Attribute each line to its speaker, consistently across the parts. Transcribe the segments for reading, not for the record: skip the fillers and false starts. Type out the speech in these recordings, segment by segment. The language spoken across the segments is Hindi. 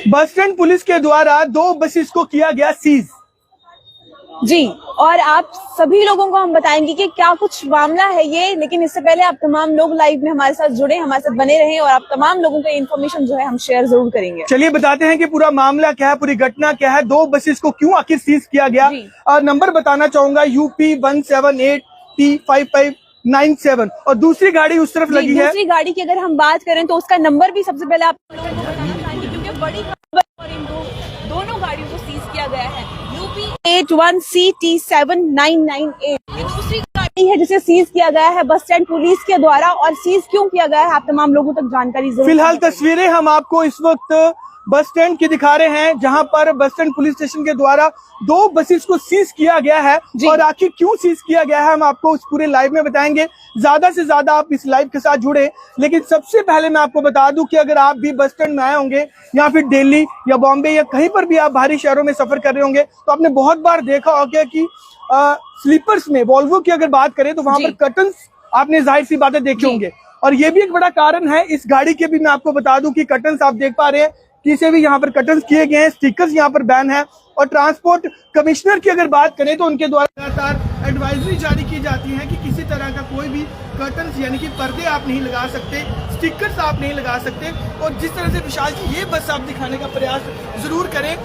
Speaker 1: बस स्टैंड पुलिस के द्वारा 2 बसेस को किया गया सीज।
Speaker 2: जी, और आप सभी लोगों को हम बताएंगे कि क्या कुछ मामला है ये, लेकिन इससे पहले आप तमाम लोग लाइव में हमारे साथ जुड़े, हमारे साथ बने रहें और आप तमाम लोगों को इन्फॉर्मेशन जो है हम शेयर जरूर करेंगे।
Speaker 1: चलिए बताते हैं कि पूरा मामला क्या है, पूरी घटना क्या है, 2 बसेस को क्यों आखिर सीज किया गया। और नंबर बताना चाहूंगा UP 178T5597 और दूसरी गाड़ी उस तरफ लगी है।
Speaker 2: दूसरी गाड़ी की अगर हम बात करें तो उसका नंबर भी सबसे पहले आप लोगों को बताना चाहेंगे, क्योंकि बड़ी खबर और इन दोनों गाड़ियों को सीज किया गया है। UP 81CT7998 ये दूसरी गाड़ी है जिसे सीज किया गया है बस स्टैंड पुलिस के द्वारा। और सीज क्यों किया गया है आप तमाम लोगों तक जानकारी जरूर।
Speaker 1: फिलहाल तस्वीरें हम आपको इस वक्त बस स्टैंड की दिखा रहे हैं, जहां पर बस स्टैंड पुलिस स्टेशन के द्वारा 2 बसेस को सीज किया गया है। और आखिर क्यों सीज किया गया है हम आपको इस पूरे लाइव में बताएंगे। ज्यादा से ज्यादा आप इस लाइव के साथ जुड़े। लेकिन सबसे पहले मैं आपको बता दूं कि अगर आप भी बस स्टैंड में आए होंगे या फिर दिल्ली या बॉम्बे या कहीं पर भी आप बाहरी शहरों में सफर कर रहे होंगे तो आपने बहुत बार देखा होगा कि स्लीपर्स में वॉल्वो की अगर बात करें तो वहां पर कर्टन्स आपने जाहिर सी बातें देखे होंगे। और ये भी एक बड़ा कारण है इस गाड़ी के भी। मैं आपको बता दूं कि कर्टन्स आप देख पा रहे हैं कि इसे भी यहाँ पर कर्टन्स किए गए हैं, स्टिकर्स यहाँ पर बैन है। और ट्रांसपोर्ट कमिश्नर की अगर बात करें तो उनके द्वारा लगातार एडवाइजरी जारी की जाती है कि किसी तरह का कोई भी कर्टन्स यानी कि पर्दे आप नहीं लगा सकते, स्टिकर्स आप नहीं लगा सकते। और जिस तरह से विशाल जी ये बस आप दिखाने का प्रयास जरूर करें,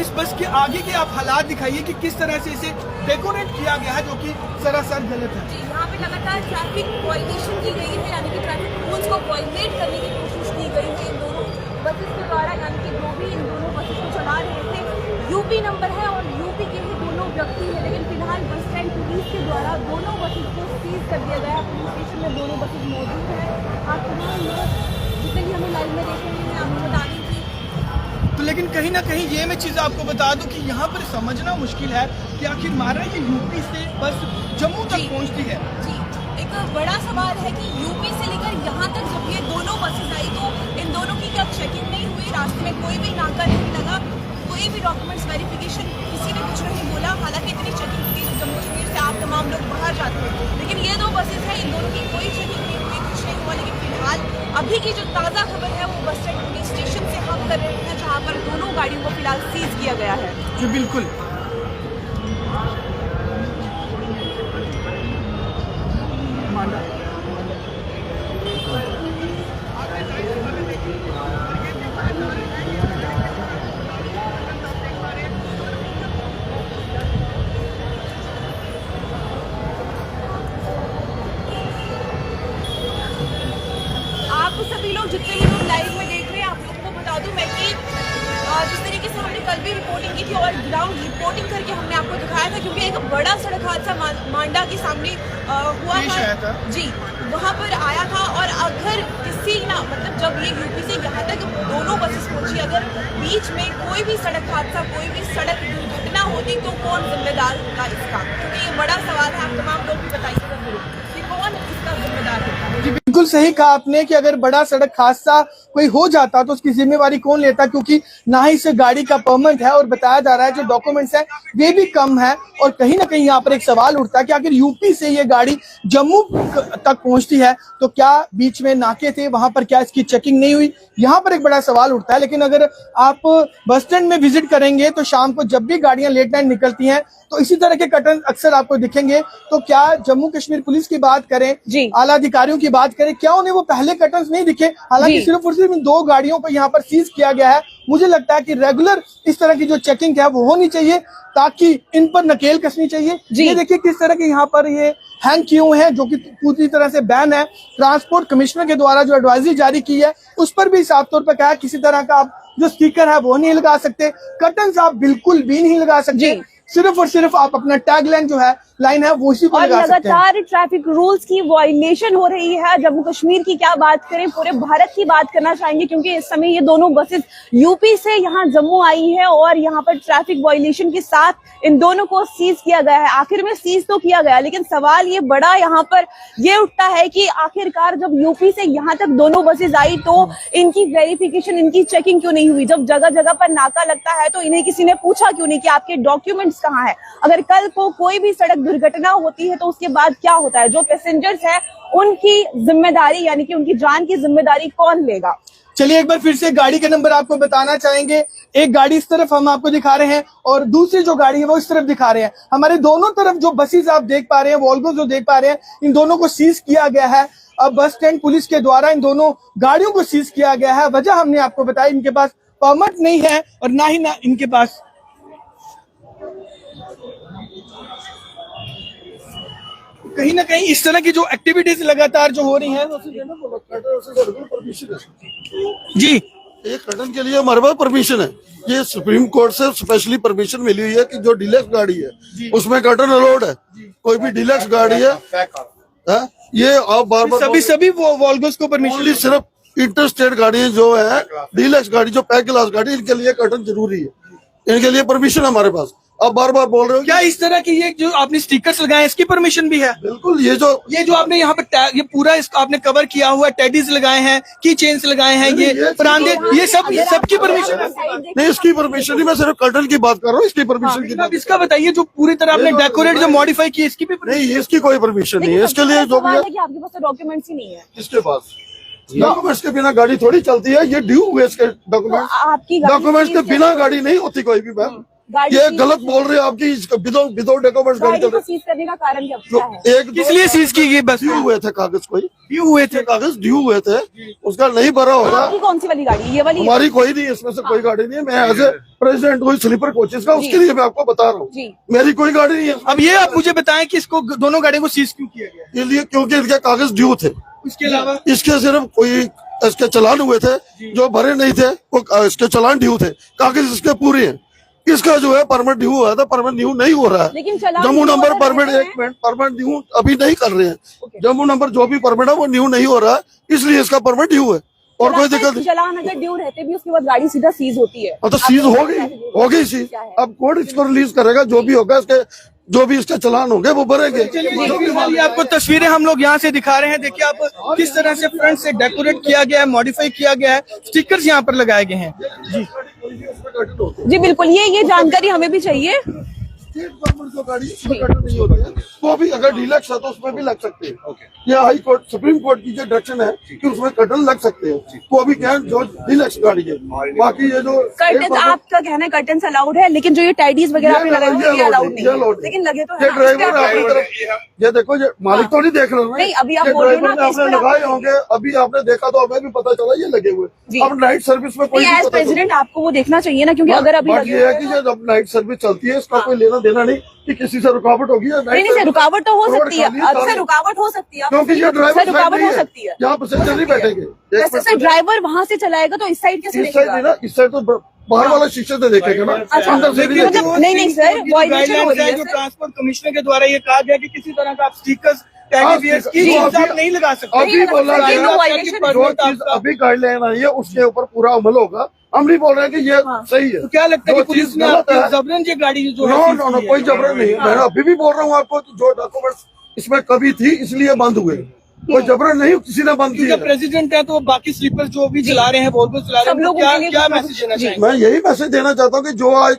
Speaker 1: इस बस के आगे के आप हालात दिखाइए कि किस तरह से इसे डेकोरेट किया गया है, जो कि सरासर गलत है।
Speaker 2: यहाँ पे लगातार ट्रैफिक वायलेशन की गई है, यानी कि ट्रैफिक रूल्स को वायलेट करने की कोशिश की गई है इन दोनों बसेस के द्वारा। यानी कि जो भी इन दोनों बसेस को चला रहे थे UP नंबर है और UP के ही दोनों व्यक्ति है। लेकिन फिलहाल बस स्टैंड पुलिस के द्वारा दोनों बसेस को सीज कर दिया गया है। पुलिस स्टेशन में दोनों बसेस मौजूद है। आप तमाम लोग जितने भी हमें लाइव में देख रहे हैं आपको बता दें कि
Speaker 1: तो लेकिन कहीं ना कहीं ये मैं चीज आपको बता दूं कि यहाँ पर समझना मुश्किल है कि आखिर मारा ये UP से बस जम्मू तक पहुँचती है।
Speaker 2: जी, एक बड़ा सवाल है कि UP से लेकर यहाँ तक जब ये दोनों बसेस आई तो इन दोनों की क्या चेकिंग नहीं हुई? रास्ते में कोई भी नाका नहीं लगा, कोई भी डॉक्यूमेंट्स वेरिफिकेशन किसी ने कुछ नहीं बोला। हालांकि इतनी चेकिंग हुई जम्मू कश्मीर से आप तमाम लोग बाहर जाते हैं, लेकिन ये 2 बसेस हैं, इन दोनों की कोई चेकिंग नहीं हुई, कुछ नहीं हुआ। लेकिन फिलहाल अभी की जो ताज़ा खबर है वो बस स्टैंड पुलिस स्टेशन से हम कर रहे हैं, जहाँ पर दोनों गाड़ियों को फिलहाल सीज किया गया है।
Speaker 1: जी बिल्कुल।
Speaker 2: आप सभी लोग जितने भी लोग लाइव में देख रहे हैं, आप लोगों को बता दूं मैं कि जिस तरीके से हमने कल भी रिपोर्टिंग की थी और ग्राउंड रिपोर्टिंग करके हमने आपको दिखाया था, क्योंकि एक बड़ा सड़क हादसा मांडा के सामने हुआ था। जी, वहाँ पर आया था। और अगर किसी ना मतलब जब ये UP से यहाँ तक दोनों बसेस पहुंची, अगर बीच में कोई भी सड़क हादसा, कोई भी सड़क दुर्घटना होती तो कौन जिम्मेदार होगा इसका? क्योंकि ये बड़ा सवाल है। आप तमाम लोग भी बताइएगा कि कौन इसका जिम्मेदार होगा।
Speaker 1: जी बिल्कुल सही कहा आपने कि अगर बड़ा सड़क हादसा कोई हो जाता तो उसकी जिम्मेवारी कौन लेता, क्योंकि ना ही इस गाड़ी का परमिट है और बताया जा रहा है जो डॉक्यूमेंट्स है वे भी कम है। और कहीं ना कहीं यहाँ पर एक सवाल उठता है कि अगर UP से ये गाड़ी जम्मू तक पहुंचती है तो क्या बीच में नाके थे, वहां पर क्या इसकी चेकिंग नहीं हुई? यहाँ पर एक बड़ा सवाल उठता है। लेकिन अगर आप बस स्टैंड में विजिट करेंगे तो शाम को जब भी गाड़ियां लेट नाइट निकलती हैं तो इसी तरह के कर्टन अक्सर आपको दिखेंगे। तो क्या जम्मू कश्मीर पुलिस की बात करें, आला अधिकारियों की बात करें, क्या उन्हें वो पहले कर्टन्स नहीं दिखे? हालांकि सिर्फ और सिर्फ 2 गाड़ियों को यहाँ पर सीज किया गया है। मुझे लगता है कि रेगुलर इस तरह की जो चेकिंग है वो होनी चाहिए ताकि इन पर नकेल कसनी चाहिए। ये देखिए किस तरह के यहाँ पर ये हैंग किए हुए हैं, जो कि पूरी तरह से बैन है। ट्रांसपोर्ट कमिश्नर के द्वारा जो एडवाइजरी जारी की है उस पर भी साफ तौर पर कहा किसी तरह का आप जो स्टिकर है वो नहीं लगा सकते, कर्टन्स आप बिल्कुल भी नहीं लगा सकते। सिर्फ और सिर्फ आप अपना टैग लाइन जो है लाइन है वो इसी को लगा सकते हैं।
Speaker 2: लगातार ट्रैफिक रूल्स की वायलेशन हो रही है। जम्मू कश्मीर की क्या बात करें, पूरे भारत की बात करना चाहेंगे, क्योंकि इस समय ये दोनों बसेस UP से यहाँ जम्मू आई है और यहाँ पर ट्रैफिक वायलेशन के साथ इन दोनों को सीज किया गया है। आखिर में सीज तो किया गया, लेकिन सवाल ये बड़ा यहाँ पर ये उठता है कि आखिरकार जब UP से यहाँ तक दोनों बसेस आई तो इनकी वेरिफिकेशन, इनकी चेकिंग क्यों नहीं हुई? जब जगह जगह पर नाका लगता है तो इन्हें किसी ने पूछा क्यों नहीं कि आपके डॉक्यूमेंट्स कहाँ है? अगर कल को कोई भी सड़क दुर्घटना होती है तो उसके बाद क्या होता है? जो पैसेंजर्स है उनकी जिम्मेदारी यानी कि उनकी जान की जिम्मेदारी कौन लेगा?
Speaker 1: चलिए एक बार फिर से गाड़ी का नंबर आपको बताना चाहेंगे। एक गाड़ी इस तरफ हम आपको दिखा रहे हैं और दूसरी जो गाड़ी है वो इस तरफ दिखा रहे हैं। हमारे दोनों तरफ जो बसेस आप देख पा रहे हैं, वॉल्वो जो देख पा रहे हैं, इन दोनों को सीज किया गया है। अब बस स्टैंड पुलिस के द्वारा इन दोनों गाड़ियों को सीज किया गया है। वजह हमने आपको बताई, इनके पास परमिट नहीं है और ना ही इनके पास कहीं ना कहीं इस तरह की जो एक्टिविटीज लगातार जो हो रही है जी।
Speaker 3: एक कर्टन के लिए हमारे पास परमिशन है, ये सुप्रीम कोर्ट से स्पेशली परमिशन मिली हुई है कि जो डीलक्स गाड़ी है उसमें कर्टन अलाउड है। कोई भी डीलक्स गाड़ी है ये आप बार बार
Speaker 1: सभी वो वॉल्वोस को परमिशन,
Speaker 3: सिर्फ इंटरस्टेट गाड़ी जो है डीलक्स गाड़ी जो पैक क्लास गाड़ी इनके लिए कर्टन जरूरी है, इनके लिए परमिशन हमारे पास। आप बार बार बोल रहे हो
Speaker 1: क्या इस तरह की ये जो आपने स्टिकर्स लगाए इसकी परमिशन भी है?
Speaker 3: बिल्कुल, ये जो आपने
Speaker 1: यहाँ पे ये पूरा इसका आपने कवर किया हुआ है, टेडीज लगाए हैं, की चेन्स लगाए हैं, ये परांदे, ये सबकी परमिशन है?
Speaker 3: नहीं, इसकी परमिशन नहीं, मैं सिर्फ कर्टन की बात कर रहा हूँ, इसकी परमिशन की।
Speaker 1: अब इसका बताइए जो पूरी तरह आपने डेकोरेट जो मॉडिफाई की, इसकी भी
Speaker 3: नहीं, इसकी कोई परमिशन नहीं है। इसके लिए जो भी
Speaker 2: आपके पास डॉक्यूमेंट्स ही नहीं है।
Speaker 3: किसके पास डॉक्यूमेंट्स के बिना गाड़ी थोड़ी चलती है, ये ड्यू हुए इसके डॉक्यूमेंट्स के बिना गाड़ी नहीं होती कोई भी। मैम ये गलत बोल रहे हैं आपकी, विदाउट डॉक्यूमेंट्स गाड़ी चल
Speaker 2: सीज करने का कारण क्या है?
Speaker 3: एक
Speaker 1: किस लिए सीज की गई? बस
Speaker 3: ड्यू हुए थे कागज, कोई
Speaker 1: ड्यू हुए थे
Speaker 3: कागज, ड्यू हुए थे, उसका नहीं भरा होगा।
Speaker 2: आपकी कौन सी वाली गाड़ी? ये वाली?
Speaker 3: हमारी कोई नहीं, इसमें से कोई गाड़ी नहीं है। मैं एज ए प्रेसिडेंट हुई स्लीपर कोचेस का, उसके लिए मैं आपको बता रहा हूँ, मेरी कोई गाड़ी नहीं है।
Speaker 1: अब ये आप मुझे बताएं कि इसको दोनों गाड़ियों को सीज क्यों किया गया?
Speaker 3: इसलिए क्योंकि इनके कागज ड्यू थे।
Speaker 1: इसके अलावा
Speaker 3: इसके सिर्फ कोई इसके चलान हुए थे जो भरे नहीं थे, वो इसके चलान ड्यू थे, कागज इसके पूरे हैं। इसका जो है परमिट ड्यू हुआ था, परमिट ड्यू नहीं हो रहा है। जम्मू नंबर परमिट, एक मिनट, परमिट ड्यू अभी नहीं कर रहे हैं। जम्मू नंबर जो भी परमिट है वो न्यू नहीं हो रहा है, इसलिए इसका परमिट ड्यू है और कोई दिक्कत नहीं।
Speaker 2: चलान अगर ड्यू रहते भी उसके बाद गाड़ी सीधा सीज होती है।
Speaker 3: तो सीज हो गई सीज। अब कोर्ट इसको रिलीज करेगा, जो भी होगा इसके, जो भी इसके चलान होंगे वो भरेंगे।
Speaker 1: चलिए आपको तस्वीरें हम लोग यहाँ से दिखा रहे हैं। देखिए आप किस तरह से फ्रंट से डेकोरेट किया गया है, मॉडिफाई किया गया है, स्टिकर्स यहाँ पर लगाए गए हैं।
Speaker 2: जी बिल्कुल, ये जानकारी हमें भी चाहिए।
Speaker 3: जो गाड़ी उसमें कर्टन नहीं होती है, वो भी अगर डीलक्स है तो उसमें भी लग सकते हैं। ये हाई कोर्ट, सुप्रीम कोर्ट की जो डायरेक्शन है कि उसमें कर्टन लग सकते हैं, वो भी क्या है जो डीलक्स गाड़ी है। बाकी ये जो
Speaker 2: कर्टन, आपका कहना है कर्टन अलाउड है, लेकिन जो ये टाइडीज वगैरह आपने लगाए हुए ये अलाउड नहीं है, लेकिन लगे तो
Speaker 3: ये ड्राइवर आपकी तरफ, ये देखो, ये मालिक तो नहीं देख रहे हैं।
Speaker 2: नहीं, अभी आप बोल रहे हो ना,
Speaker 3: आपने लगाए होंगे, अभी आपने देखा तो हमें भी पता चला ये लगे हुए। अब नाइट सर्विस में कोई
Speaker 2: एज प्रेसिडेंट आपको वो देखना चाहिए ना, क्योंकि अगर अभी
Speaker 3: ये है कि जब नाइट सर्विस चलती है इसका कोई लेना देना नहीं कि किसी से रुकावट होगी।
Speaker 2: नहीं, रुकावट तो हो सकती है, अक्सर रुकावट हो सकती है,
Speaker 3: क्योंकि ये ड्राइवर
Speaker 2: रुकावट हो सकती है,
Speaker 3: यहाँ पैसेंजर नहीं बैठेंगे।
Speaker 2: जैसे ड्राइवर वहाँ से चलाएगा तो इस साइड कैसे देखेगा?
Speaker 3: इस साइड तो बाहर वाला शीशे से देखेगा ना, अंदर से नहीं।
Speaker 2: नहीं सर, वायलेशन हो रही है।
Speaker 1: जो ट्रांसपोर्ट कमिश्नर के द्वारा ये कहा गया कि किसी तरह का आप स्टिकर्स की आप नहीं लगा सकते।
Speaker 3: अभी बोला अभी गाइडलाइन आई है, उसके ऊपर पूरा अमल होगा। हम नहीं बोल रहे हैं कि ये सही है।
Speaker 1: तो क्या लगता है कि पुलिस ने जबरन ये गाड़ी जो
Speaker 3: नो कोई जबरन नहीं है। मैं अभी भी बोल रहा हूँ आपको, जो डॉक्यूमेंट्स इसमें कभी थी इसलिए बंद हुए, कोई जबरन नहीं किसी ने बंद किया।
Speaker 1: प्रेसिडेंट है तो बाकी स्लीपर जो भी चला रहे हैं, वॉल्वो चला रहे हैं, क्या मैसेज देना चाहिए?
Speaker 3: मैं यही मैसेज देना चाहता हूँ कि जो आज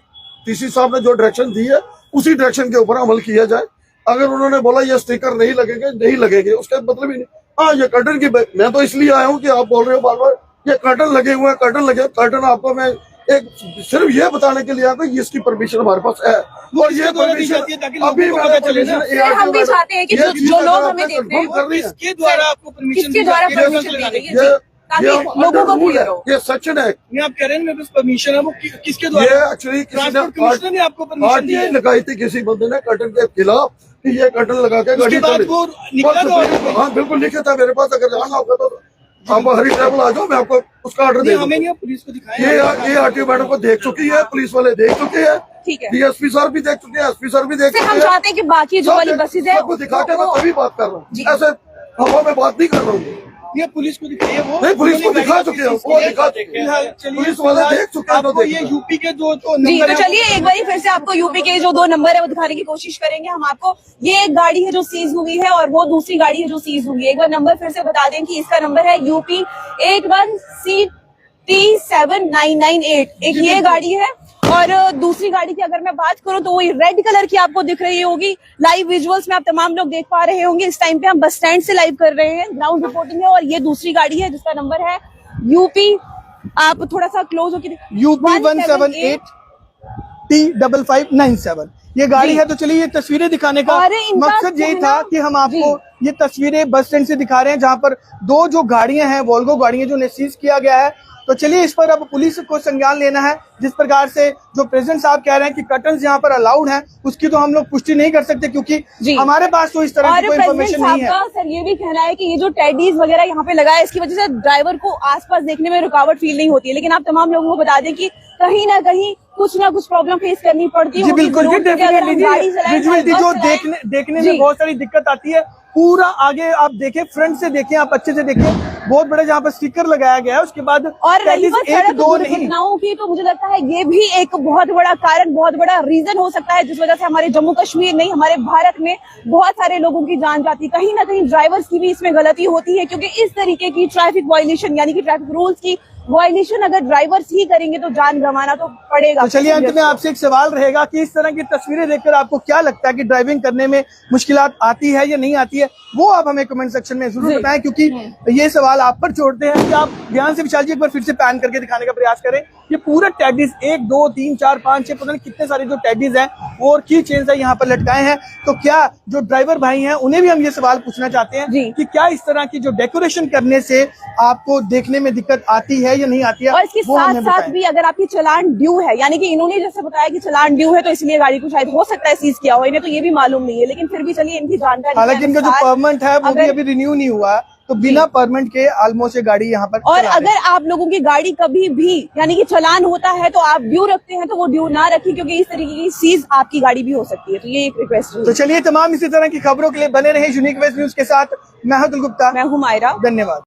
Speaker 3: टीसी साहब ने जो डायरेक्शन दी है उसी डायरेक्शन के ऊपर अमल किया जाए। अगर उन्होंने बोला ये स्टिकर नहीं लगेंगे, उसका मतलब ही नहीं। हाँ, ये कर्टन की मैं तो इसलिए आया हूँ कि आप बोल रहे हो बार बार ये कर्टन लगे हुए हैं, कर्टन आपको मैं एक सिर्फ ये बताने के लिए आया कि इसकी परमिशन हमारे पास है। और ये परमिशन अभी
Speaker 2: हम भी चाहते हैं कि जो लोग हमें देख रहे हैं
Speaker 1: किसके द्वारा आपको परमिशन दी गई है?
Speaker 2: लोगों को क्लियर हो।
Speaker 3: ये सेक्शन है,
Speaker 1: आप कह रहे हैं मेरे पास परमिशन है, वो किसके द्वारा?
Speaker 3: ये एक्चुअली
Speaker 1: कमिश्नर ने आपको परमिशन दी है?
Speaker 3: लगाई थी किसी बंदे ने कर्टन के खिलाफ कि ये कर्टन लगा के गाड़ी चले। हाँ बिल्कुल लिखे था मेरे पास, अगर जाना होगा तो आप हरी ट्रैवल आ जाओ, मैं आपको उसका ऑर्डर दे
Speaker 1: हमें नहीं पुलिस को दिखाया।
Speaker 3: ये आरटीओ मैडम को देख चुकी है, पुलिस वाले देख चुके हैं,
Speaker 2: ठीक है,
Speaker 3: डीएसपी सर भी देख चुके हैं, एसपी सर भी देख चुके हैं।
Speaker 2: हम चाहते हैं कि बाकी जो वाली बसेज है
Speaker 3: आपको दिखा के मैं तभी बात कर रहा हूँ, ऐसे हवा में बात नहीं कर रहा हूँ।
Speaker 1: ये पुलिस को दिखाइए, वो
Speaker 3: नहीं पुलिस को दिखा चुके हैं, वो दिखा चुके हैं, पुलिस वाले देख चुके हैं।
Speaker 1: ये यूपी के जो
Speaker 2: जी, तो चलिए एक बार फिर से आपको यूपी के जो 2 नंबर है वो दिखाने की कोशिश करेंगे हम आपको। ये एक गाड़ी है जो सीज हुई है और वो दूसरी गाड़ी है जो सीज हुई है। एक बार नंबर फिर से बता दें कि इसका नंबर है UP 81CT7998। एक ये गाड़ी है और दूसरी गाड़ी की अगर मैं बात करूं तो वो रेड कलर की आपको दिख रही होगी। लाइव विजुअल्स में आप तमाम लोग देख पा रहे होंगे। इस टाइम पे हम बस स्टैंड से लाइव कर रहे हैं, ग्राउंड रिपोर्टिंग है। और ये दूसरी गाड़ी है जिसका नंबर है UP आप थोड़ा सा क्लोज होकर
Speaker 1: UP 178T5597 ये गाड़ी
Speaker 2: जी।
Speaker 1: है। तो चलिए ये तस्वीरें दिखाने का
Speaker 2: अरे इनका
Speaker 1: मकसद यही
Speaker 2: कहना-
Speaker 1: था कि हम आपको
Speaker 2: जी।
Speaker 1: ये तस्वीरें बस स्टैंड से दिखा रहे हैं जहां पर दो जो गाड़ियां हैं वोल्वो गाड़ियां जो सीज किया गया है। तो चलिए इस पर अब पुलिस को संज्ञान लेना है। जिस प्रकार से जो प्रेसिडेंट साहब कह रहे हैं कि कर्टन्स यहाँ पर अलाउड हैं, उसकी तो हम लोग पुष्टि नहीं कर सकते क्योंकि
Speaker 2: जी।
Speaker 1: हमारे पास तो इस तरह की कोई
Speaker 2: प्रेसिडेंट
Speaker 1: इन्फॉर्मेशन
Speaker 2: साहब
Speaker 1: नहीं है।
Speaker 2: का सर ये भी कहना है कि ये जो टेडीज वगैरह यहाँ पे लगा है इसकी वजह से ड्राइवर को आसपास देखने में रुकावट फील नहीं होती है, लेकिन आप तमाम लोगों को बता दें कि कहीं ना कहीं कुछ ना कुछ प्रॉब्लम फेस करनी पड़ती
Speaker 1: जी
Speaker 2: होगी
Speaker 1: बिल्कुल,
Speaker 2: जरूर, क्योंकि अगर हम गाड़ी चलाएं,
Speaker 1: विजुअलिटी
Speaker 2: बस
Speaker 1: जो
Speaker 2: चलाएं-
Speaker 1: देखने
Speaker 2: जी।
Speaker 1: में बहुत सारी दिक्कत आती है। पूरा आगे आप देखें, फ्रंट से देखें, आप अच्छे से देखें, बहुत बड़े जहाँ पर स्टिकर लगाया गया है। उसके बाद
Speaker 2: और रही बात
Speaker 1: एक
Speaker 2: सड़क
Speaker 1: दो नहीं,
Speaker 2: दुर्घटनाओं की, तो मुझे लगता है ये भी एक बहुत बड़ा कारण, बहुत बड़ा रीजन हो सकता है जिस वजह से हमारे जम्मू कश्मीर नहीं हमारे भारत में बहुत सारे लोगों की जान जाती है। कहीं ना कहीं ड्राइवर्स की भी इसमें गलती होती है, क्योंकि इस तरीके की ट्रैफिक वायलेशन यानी कि ट्रैफिक रूल्स की वायलेशन अगर ड्राइवर्स ही करेंगे तो जान गंवाना तो पड़ेगा।
Speaker 1: तो चलिए अंत में आपसे एक सवाल रहेगा कि इस तरह की तस्वीरें देखकर आपको क्या लगता है कि ड्राइविंग करने में मुश्किलात आती है या नहीं आती है, वो आप हमें कमेंट सेक्शन में जरूर बताएं, क्योंकि ये सवाल आप पर छोड़ते हैं कि आप ध्यान से विशाल जी एक बार फिर से पैन करके दिखाने का प्रयास करें। ये पूरा टैगीज 1 2 3 4 5 6 पता नहीं कितने सारे जो टैगीज हैं वो और की चेन्स है यहाँ पर लटकाए हैं। तो क्या जो ड्राइवर भाई हैं उन्हें भी हम ये सवाल पूछना चाहते हैं कि क्या इस तरह की जो डेकोरेशन करने से आपको देखने में दिक्कत आती है या नहीं आती है,
Speaker 2: और इसके
Speaker 1: वो
Speaker 2: साथ
Speaker 1: हमें
Speaker 2: साथ
Speaker 1: बताएं।
Speaker 2: भी अगर आपकी चालान ड्यू है, यानी कि इन्होंने जैसे बताया कि चालान ड्यू है तो इसलिए गाड़ी को शायद हो सकता है सीज किया हो, इन्हें तो ये भी मालूम नहीं है, लेकिन फिर भी चलिए इनकी जानकारी
Speaker 1: हालांकि इनका जो परमिट है वो भी
Speaker 2: अगर-
Speaker 1: अभी रिन्यू नहीं हुआ, तो बिना परमिट के ऑलमोस्ट ये गाड़ी यहाँ पर
Speaker 2: और
Speaker 1: चला रहे हैं।
Speaker 2: अगर आप लोगों की गाड़ी कभी भी यानी कि चालान होता है तो आप ड्यू रखते हैं तो वो ड्यू ना रखें, क्योंकि इस तरीके की सीज आपकी गाड़ी भी हो सकती है। तो ये एक रिक्वेस्ट
Speaker 1: तो चलिए तमाम इसी तरह की खबरों के लिए बने रहे यूनिक वेस्ट न्यूज के साथ। मैं हूं अतुल गुप्ता,
Speaker 2: मैं हूँ मायरा।
Speaker 1: धन्यवाद।